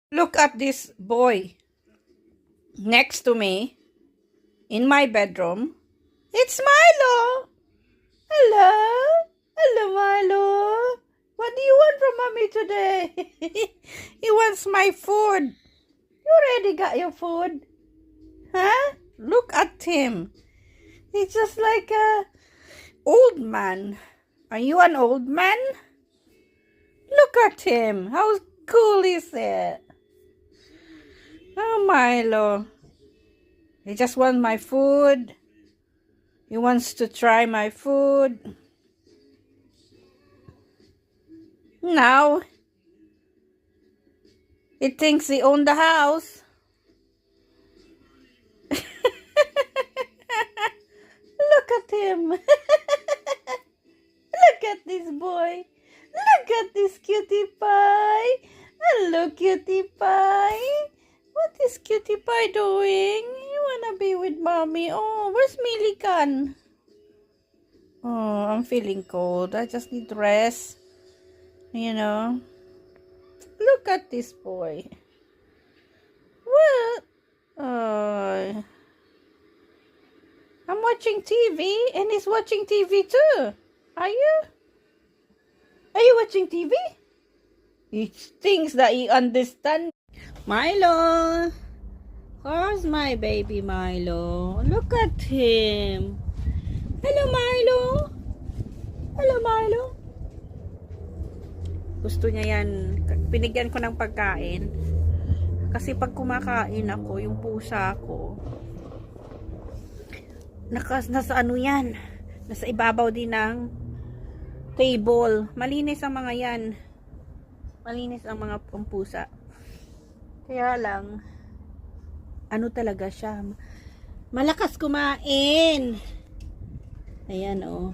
Look at this boy next to me in my bedroom. It's Milo. Hello. Hello, Milo. What do you want from mommy today? He wants my food. You already got your food? Huh? Look at him. He's just like a old man. Are you an old man? Look at him. How cool is it? Oh, Milo. He just wants my food. He wants to try my food. Now, he thinks he owns the house. Look at him. Look at this boy. Look at this cutie pie. Hello, cutie pie. What is cutie pie doing? You wanna be with mommy? Oh, where's Millikan? Oh, I'm feeling cold. I just need rest. You know. Look at this boy. What? Oh. I'm watching TV and he's watching TV too. Are you? Are you watching TV? He thinks that he understands. Milo. Where's my baby Milo? Look at him. Hello, Milo. Hello, Milo. Gusto niya yan. Pinigyan ko ng pagkain. Kasi pag kumakain ako, yung pusa ko, nasa ano yan, nasa ibabaw din ng table. Malinis ang mga yan. Malinis ang mga pusa. Kaya lang, ano talaga siya, malakas kumain. Ayan, oh.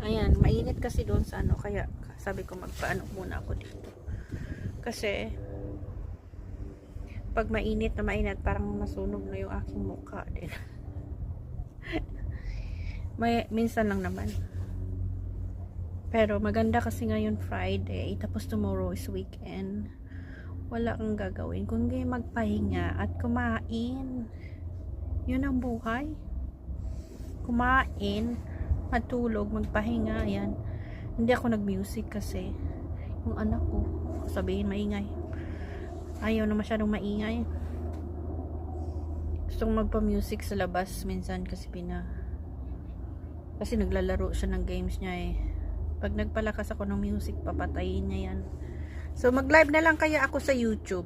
Ayan, mainit kasi doon sa ano, kaya sabi ko magpaano muna ako dito. Kasi pag mainit na mainit, parang masunog na yung aking mukha din. Minsan lang naman. Pero maganda kasi ngayon Friday, tapos tomorrow is weekend. Wala kang gagawin kundi magpahinga at kumain. Yun ang buhay. Kumain, matulog, magpahinga. Yan. Hindi ako nag-music kasi yung anak ko, sabihin maingay. Ayaw na masyadong maingay. Gustong magpa-music sa labas minsan kasi kasi naglalaro siya ng games niya eh. Pag nagpalakas ako ng music, papatayin niya yan. So mag-live na lang kaya ako sa YouTube.